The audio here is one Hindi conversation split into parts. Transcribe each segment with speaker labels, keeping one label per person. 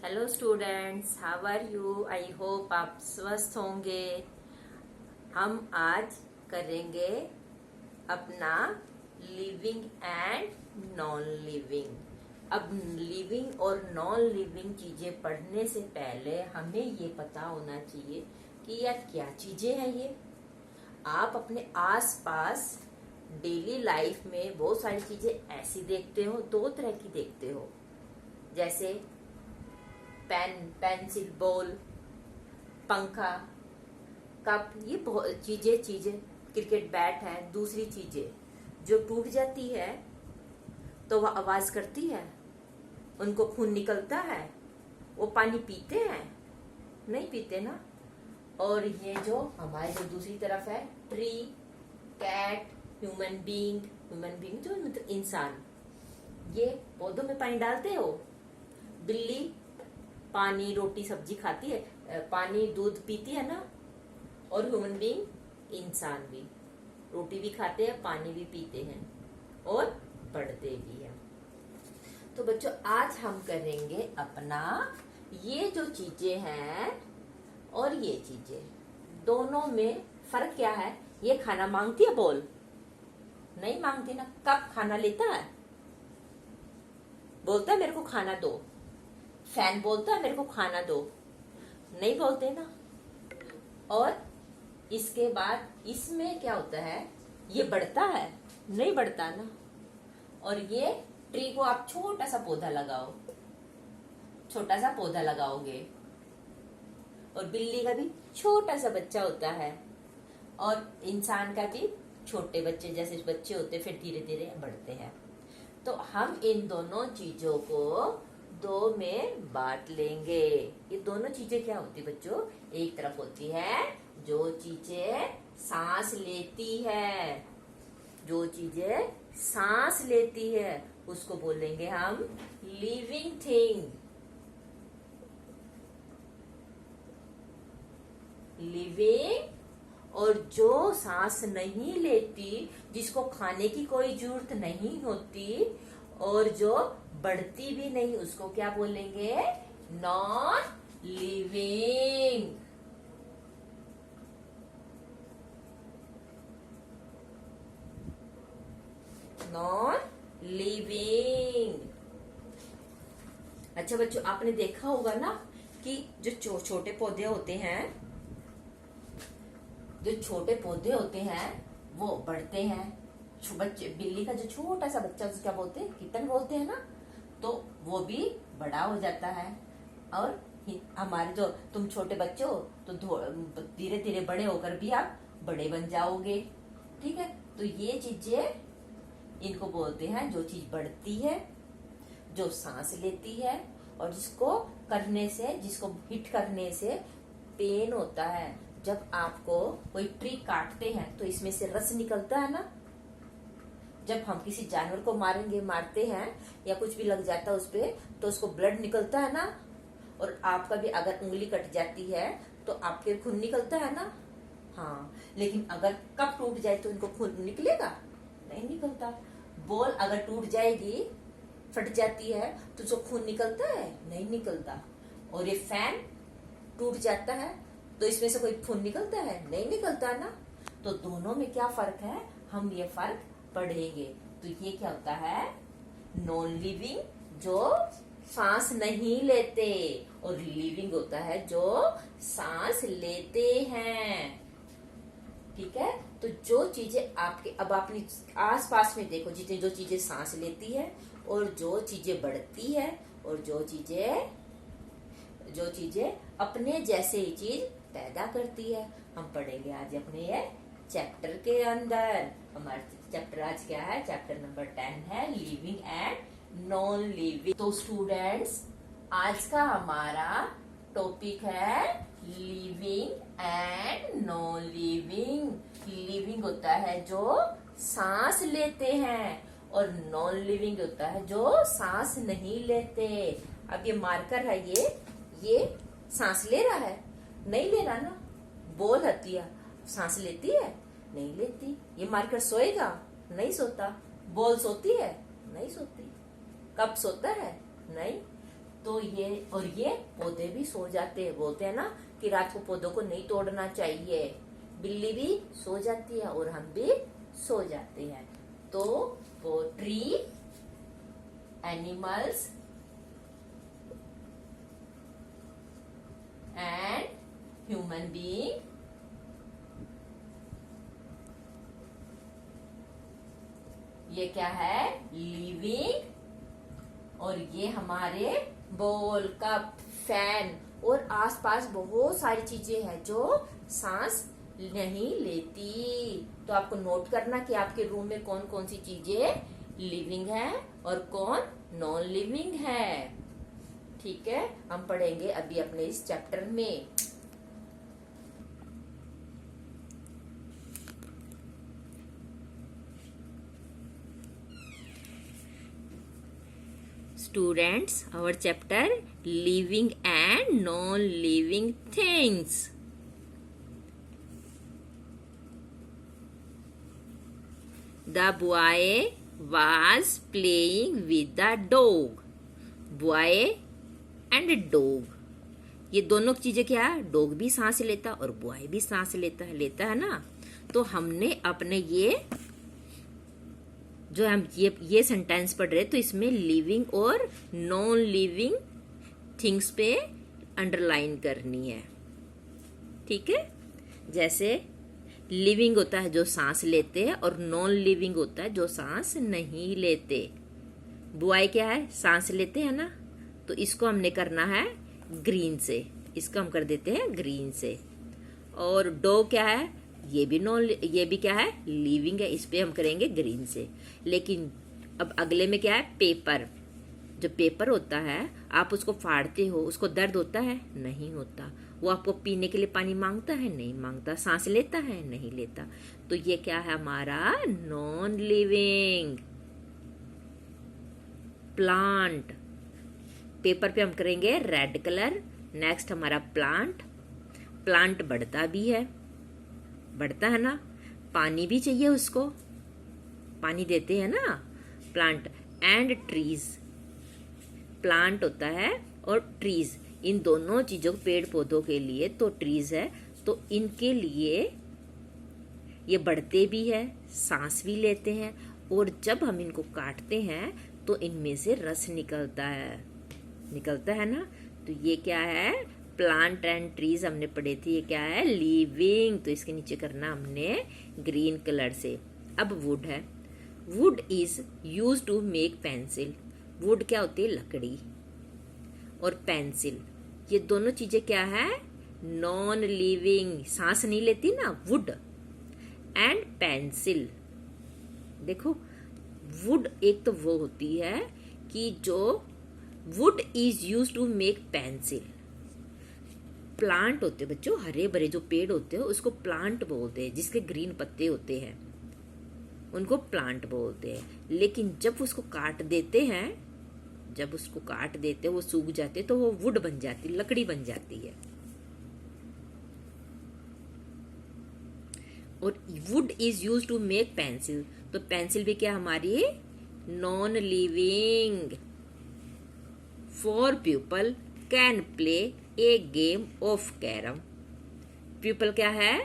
Speaker 1: Hello students, how are you? I hope आप स्वस्थ होंगे। हम आज करेंगे अपना लिविंग एंड नॉन लिविंग। अब लिविंग और नॉन लिविंग चीजें पढ़ने से पहले हमें ये पता होना चाहिए कि यार क्या चीजें हैं ये। आप अपने आसपास डेली लाइफ में बहुत सारी चीजें ऐसी देखते हो, दो तरह की देखते हो, जैसे पेन, पेंसिल, बॉल, पंखा, कप, ये बहुत चीजें क्रिकेट बैट है। दूसरी चीजें जो टूट जाती है तो वह आवाज करती है, उनको खून निकलता है, वो पानी पीते हैं? नहीं पीते ना। और ये जो हमारे जो दूसरी तरफ है, ट्री, कैट, ह्यूमन बीइंग जो मतलब इंसान, ये पौधों में पानी डालते हो। बिल्ली पानी, रोटी, सब्जी खाती है, पानी, दूध पीती है ना। और ह्यूमन बीइंग इंसान भी रोटी भी खाते हैं, पानी भी पीते हैं और बढ़ते भी हैं। तो बच्चों, आज हम करेंगे अपना ये जो चीजें हैं और ये चीजें, दोनों में फर्क क्या है। ये खाना मांगती है, बोल? नहीं मांगती ना। कब खाना लेता है? बोलता है मेरे को खाना दो। फैन बोलता है मेरे को खाना दो? नहीं बोलते ना। और इसके बाद इसमें क्या होता है, ये बढ़ता है? नहीं बढ़ता ना। और ये ट्री को आप छोटा सा पौधा लगाओ, छोटा सा पौधा लगाओगे, और बिल्ली का भी छोटा सा बच्चा होता है, और इंसान का भी छोटे बच्चे जैसे बच्चे होते, फिर धीरे धीरे बढ़ते हैं। तो हम इन दोनों चीजों को दो में बांट लेंगे। ये दोनों चीजें क्या होती है बच्चों? एक तरफ होती है जो चीजें सांस लेती है, जो चीजें सांस लेती है उसको बोलेंगे हम लिविंग थिंग। लिविंग। और जो सांस नहीं लेती, जिसको खाने की कोई जरूरत नहीं होती और जो बढ़ती भी नहीं, उसको क्या बोलेंगे? Non living. Non living. अच्छा बच्चों, आपने देखा होगा ना कि जो छोटे पौधे होते हैं, जो छोटे पौधे होते हैं वो बढ़ते हैं। बच्चे, बिल्ली का जो छोटा सा बच्चा, उसको क्या बोलते हैं? कितन बोलते हैं ना। तो वो भी बड़ा हो जाता है। और हमारे जो तुम छोटे बच्चे हो तो धीरे धीरे बड़े होकर भी आप बड़े बन जाओगे। ठीक है। तो ये चीजें, इनको बोलते हैं जो चीज बढ़ती है, जो सांस लेती है, और जिसको करने से, जिसको हिट करने से पेन होता है। जब आपको कोई ट्री काटते हैं तो इसमें से रस निकलता है ना। जब हम किसी जानवर को मारते हैं या कुछ भी लग जाता है उस पे, तो उसको ब्लड निकलता है ना। और आपका भी अगर उंगली कट जाती है तो आपके खून निकलता है ना। हाँ, लेकिन अगर कप टूट जाए तो इनको खून निकलेगा? नहीं निकलता। बॉल अगर टूट जाएगी, फट जाती है, तो उसको खून निकलता है? नहीं निकलता। और ये फैन टूट जाता है तो इसमें से कोई खून निकलता है? नहीं निकलता ना। तो दोनों में क्या फर्क है, हम ये फर्क पढ़ेंगे। तो ये क्या होता है? नॉन लिविंग, जो सांस नहीं लेते, और लिविंग होता है जो सांस लेते हैं। ठीक है। तो जो चीजें आपके, अब अपने आसपास में देखो, जितनी जो चीजें सांस लेती है, और जो चीजें बढ़ती है, और जो चीजें अपने जैसे ही चीज पैदा करती है। हम पढ़ेंगे आज अपने ये चैप्टर के अंदर। हमारा चैप्टर आज क्या है? चैप्टर नंबर 10 है, लिविंग एंड नॉन लिविंग। तो स्टूडेंट्स, आज का हमारा टॉपिक है living and non living. Living होता है जो सांस लेते हैं, और नॉन लिविंग होता है जो सांस नहीं लेते। अब ये मार्कर है, ये सांस ले रहा है? नहीं ले रहा ना। बॉल हत्या सांस लेती है? नहीं लेती। ये मार्कर सोएगा? नहीं सोता। बॉल सोती है? नहीं सोती। कप सोता है? नहीं। तो ये पौधे भी सो जाते हैं। बोलते हैं ना कि रात को पौधों को नहीं तोड़ना चाहिए। बिल्ली भी सो जाती है और हम भी सो जाते हैं। तो वो tree, animals and human being ये क्या है? लिविंग। और ये हमारे बॉल, कप, फैन और आसपास बहुत सारी चीजें हैं जो सांस नहीं लेती। तो आपको नोट करना कि आपके रूम में कौन कौन सी चीजें लिविंग है और कौन नॉन लिविंग है। ठीक है, हम पढ़ेंगे अभी अपने इस चैप्टर में। Students, our chapter living and non-living things. The boy was playing with the dog. Boy and dog. ये दोनों चीजें क्या है? डॉग भी सांस लेता और बॉय भी सांस लेता है ना। तो हमने अपने ये जो हम ये सेंटेंस पढ़ रहे तो इसमें लिविंग और नॉन लिविंग थिंग्स पे अंडरलाइन करनी है। ठीक है, जैसे लिविंग होता है जो सांस लेते हैं और नॉन लिविंग होता है जो सांस नहीं लेते। बॉय क्या है? सांस लेते हैं ना, तो इसको हमने करना है ग्रीन से, इसको हम कर देते हैं ग्रीन से। और डॉग क्या है? ये भी क्या है? लिविंग है, इस पे हम करेंगे ग्रीन से। लेकिन अब अगले में क्या है? पेपर। जो पेपर होता है आप उसको फाड़ते हो, उसको दर्द होता है? नहीं होता। वो आपको पीने के लिए पानी मांगता है? नहीं मांगता। सांस लेता है? नहीं लेता। तो ये क्या है हमारा? Non living. प्लांट, पेपर पे हम करेंगे रेड कलर। नेक्स्ट हमारा प्लांट। प्लांट बढ़ता भी है, बढ़ता है ना, पानी भी चाहिए उसको, पानी देते हैं ना प्लांट। एंड ट्रीज, प्लांट होता है और ट्रीज, इन दोनों चीजों, पेड़ पौधों के लिए तो ट्रीज है, तो इनके लिए ये बढ़ते भी है, सांस भी लेते हैं, और जब हम इनको काटते हैं तो इनमें से रस निकलता है ना। तो ये क्या है? प्लांट एंड ट्रीज हमने पढ़े थे। ये क्या है? लिविंग। तो इसके नीचे करना हमने ग्रीन कलर से। अब वुड है। Wood is use to make pencil. Wood क्या होती है? लकड़ी। और पेंसिल, ये दोनों चीजें क्या है? नॉन लिविंग, सांस नहीं लेती ना, वुड एंड पेंसिल। देखो, वुड एक तो वो होती है कि जो wood is use to make pencil. Plant होते हैं बच्चों, हरे भरे जो पेड़ होते हैं उसको प्लांट बोलते हैं, जिसके ग्रीन पत्ते होते हैं उनको प्लांट बोलते हैं। लेकिन जब उसको काट देते हैं, वो सूख जाते तो वो वुड बन जाती, लकड़ी बन जाती है। और wood is use to make pencil, तो पेंसिल भी क्या हमारी? Non living. 4 people can play a game of carrom. People क्या है?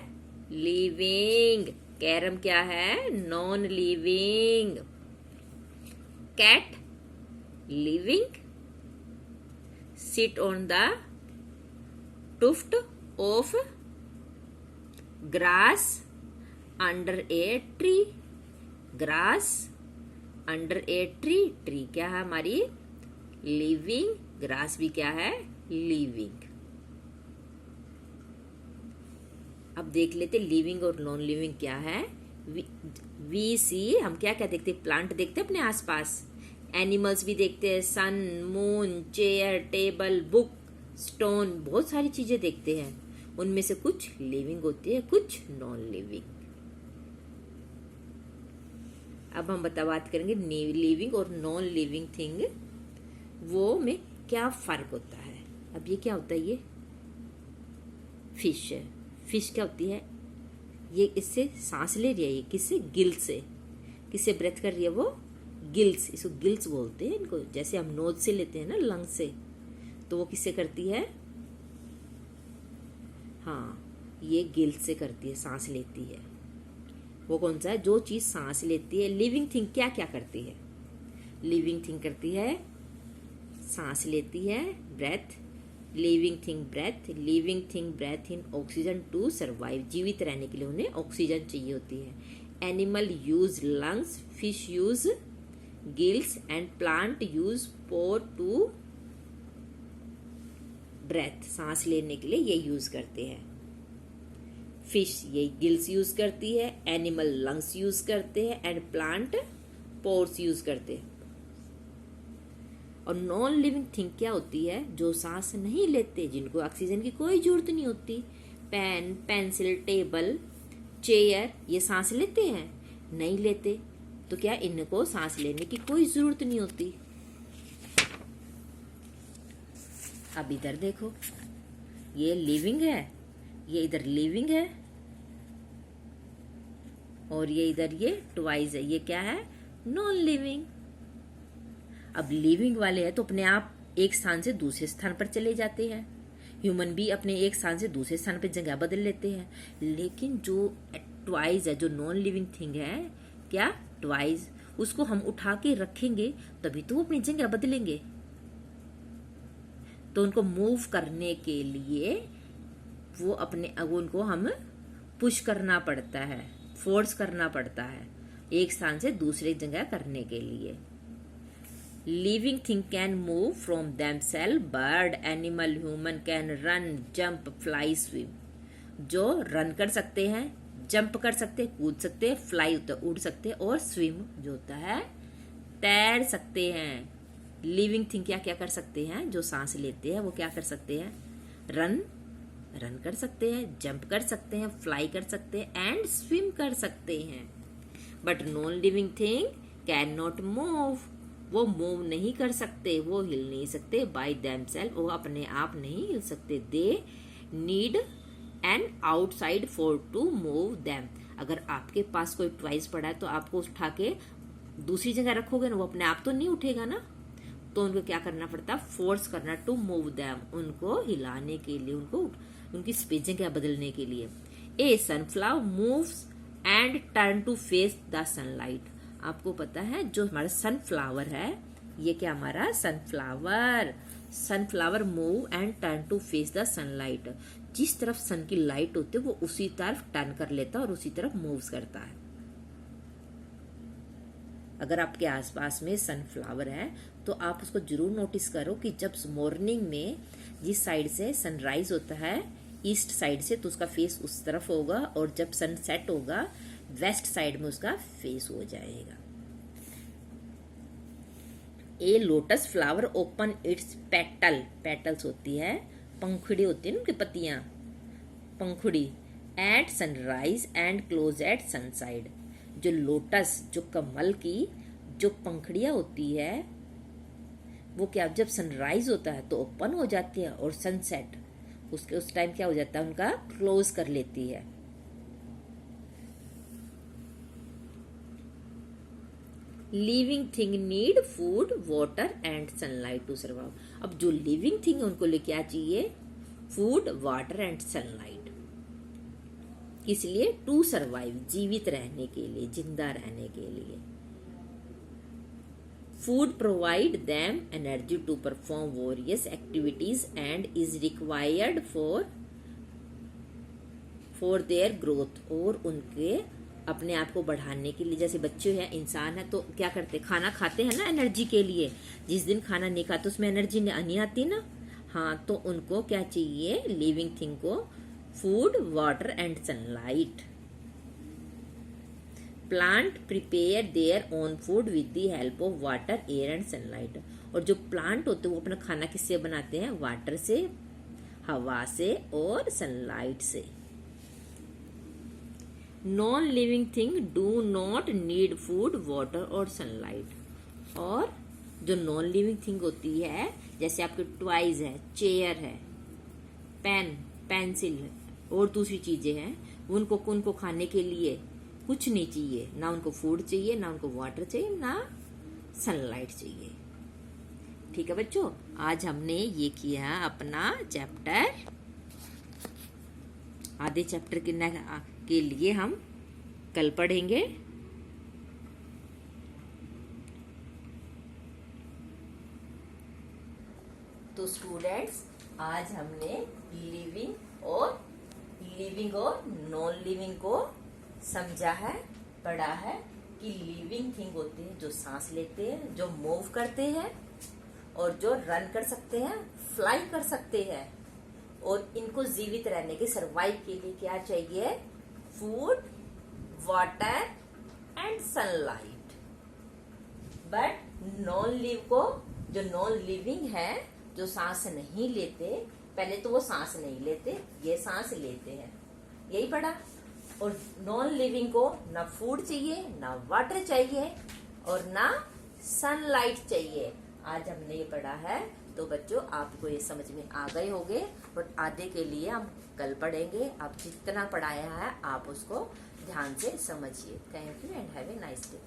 Speaker 1: लिविंग। कैरम क्या है? Non living. Cat living. Sit on the tuft of grass under a tree. grass under a tree. tree क्या है हमारी? लिविंग। ग्रास भी क्या है? लिविंग। अब देख लेते लिविंग और नॉन लिविंग क्या है। वी सी, हम क्या क्या देखते? प्लांट देखते हैं अपने आसपास, एनिमल्स भी देखते हैं, sun, moon, chair, table, book, stone, बहुत सारी चीजें देखते हैं। उनमें से कुछ लिविंग होती है, कुछ नॉन लिविंग। अब हम बात करेंगे लिविंग और नॉन लिविंग थिंग, वो में क्या फर्क होता है। अब ये क्या होता है? ये फिश है। फिश क्या होती है? ये इससे सांस ले रही है। ये किससे? गिल से। किससे ब्रेथ कर रही है वो? गिल्स। इसको गिल्स बोलते हैं इनको, जैसे हम नोज से लेते हैं ना, लंग से। तो वो किससे करती है? हाँ, ये गिल्स से करती है, सांस लेती है। वो कौन सा है? जो चीज सांस लेती है। लिविंग थिंग क्या क्या करती है? लिविंग थिंग करती है, सांस लेती है, breathe. Living thing breathe, living thing breathe in oxygen to survive. जीवित रहने के लिए उन्हें ऑक्सीजन चाहिए होती है। Animal use lungs, fish use gills and plant use pore to breathe. सांस लेने के लिए ये यूज करते हैं। फिश ये गिल्स यूज करती है, एनिमल लंग्स यूज करते हैं एंड प्लांट पोर्स यूज करते हैं। और नॉन लिविंग थिंग क्या होती है? जो सांस नहीं लेते, जिनको ऑक्सीजन की कोई जरूरत नहीं होती। पेन, पेंसिल, टेबल, चेयर, ये सांस लेते हैं? नहीं लेते। तो क्या इनको सांस लेने की कोई जरूरत नहीं होती? अब इधर देखो, ये लिविंग है, ये इधर लिविंग है, और ये इधर ये ट्वाइस है। ये क्या है? Non living. अब लिविंग वाले हैं तो अपने आप एक स्थान से दूसरे स्थान पर चले जाते हैं। ह्यूमन भी अपने एक स्थान से दूसरे स्थान पर जगह बदल लेते हैं। लेकिन जो ट्वाइस है, जो नॉन लिविंग थिंग है, क्या ट्वाइस, उसको हम उठा के रखेंगे तभी तो वो अपनी जगह बदलेंगे। तो उनको मूव करने के लिए वो उनको हम पुश करना पड़ता है, फोर्स करना पड़ता है एक स्थान से दूसरे जगह करने के लिए। Living thing can move from themselves, bird, animal, human can run, jump, fly, swim. जो रन कर सकते हैं, जंप कर सकते हैं, कूद सकते हैं, फ्लाई होता है उड़ सकते हैं, और स्विम जो होता है तैर सकते हैं। लिविंग थिंग क्या क्या कर सकते हैं? जो सांस लेते हैं वो क्या कर सकते हैं? रन कर सकते हैं, जंप कर सकते हैं, फ्लाई कर सकते हैं एंड स्विम कर सकते हैं। But non living thing can not move. वो मूव नहीं कर सकते, वो हिल नहीं सकते बाय देमसेल्फ, वो अपने आप नहीं हिल सकते। They need an outside force to move them. अगर आपके पास कोई ट्वाइस पड़ा है तो आपको उठा के दूसरी जगह रखोगे ना, वो अपने आप तो नहीं उठेगा ना। तो उनको क्या करना पड़ता? फोर्स करना, टू मूव देम, उनको हिलाने के लिए, उनको उनकी जगह बदलने के लिए। A sunflower moves and turn to face the sunlight. आपको पता है जो हमारा सनफ्लावर है, ये क्या हमारा sunflower move and turn to face the sunlight. जिस तरफ सन की लाइट होती है वो उसी तरफ टर्न कर लेता है और उसी तरफ मूव्स करता है। अगर आपके आसपास में सनफ्लावर है तो आप उसको जरूर नोटिस करो कि जब मॉर्निंग में जिस साइड से सनराइज होता है, ईस्ट साइड से, तो उसका फेस उस तरफ होगा, और जब सन सेट होगा वेस्ट साइड में उसका फेस हो जाएगा। A lotus flower open its petals होती है, पंखुड़ी होती है ना उनकी पत्तियां, पंखुड़ी, at sunrise and close at sunset. जो लोटस, जो कमल की जो पंखुड़ियां होती है वो क्या, जब सनराइज होता है तो ओपन हो जाती है, और सनसेट उस टाइम क्या हो जाता है, उनका क्लोज कर लेती है। Living thing need food, water and sunlight to survive. अब जो लिविंग थिंग है उनको लिए क्या चाहिए? Food, water and sunlight. किस लिए? टू सर्वाइव, जीवित रहने के लिए, जिंदा रहने के लिए। Food provide them energy to perform various activities and is required for their growth. और उनके अपने आप को बढ़ाने के लिए, जैसे बच्चे हैं, इंसान है, तो क्या करते, खाना खाते हैं ना एनर्जी के लिए। जिस दिन खाना नहीं खाते उसमें एनर्जी नहीं आती ना। हाँ, तो उनको क्या चाहिए? लिविंग थिंग को food, water and sunlight. Plant prepare their own food with the help of water, air and sunlight. और जो प्लांट होते हैं वो अपना खाना किससे बनाते हैं? वाटर से, हवा से और सनलाइट से। Non living thing do not need food, water और सनलाइट। और जो नॉन लिविंग थिंग होती है, जैसे आपके टॉयज है, चेयर है, पेन, पेंसिल और दूसरी चीजें हैं, उनको खाने के लिए कुछ नहीं चाहिए, ना उनको फूड चाहिए, ना उनको वाटर चाहिए, ना सनलाइट चाहिए। ठीक है बच्चों, आज हमने ये किया अपना चैप्टर। आधे चैप्टर के लिए हम कल पढ़ेंगे। तो स्टूडेंट्स, आज हमने लिविंग और नॉन लिविंग को समझा है, पढ़ा है कि लिविंग थिंग होते हैं जो सांस लेते हैं, जो मूव करते हैं और जो रन कर सकते हैं, फ्लाई कर सकते हैं। और इनको जीवित रहने के, सर्वाइव के लिए क्या चाहिए? Food, water and sunlight. But जो नॉन लिविंग है, जो सांस नहीं लेते, पहले तो वो सांस नहीं लेते, ये सांस लेते हैं, यही पढ़ा। और नॉन लिविंग को ना फूड चाहिए, ना वाटर चाहिए और ना सनलाइट चाहिए। आज हमने ये पढ़ा है। तो बच्चों, आपको ये समझ में आ गए होंगे और आधे के लिए हम कल पढ़ेंगे। आप जितना पढ़ाया है आप उसको ध्यान से समझिए। Thank you and have a nice day.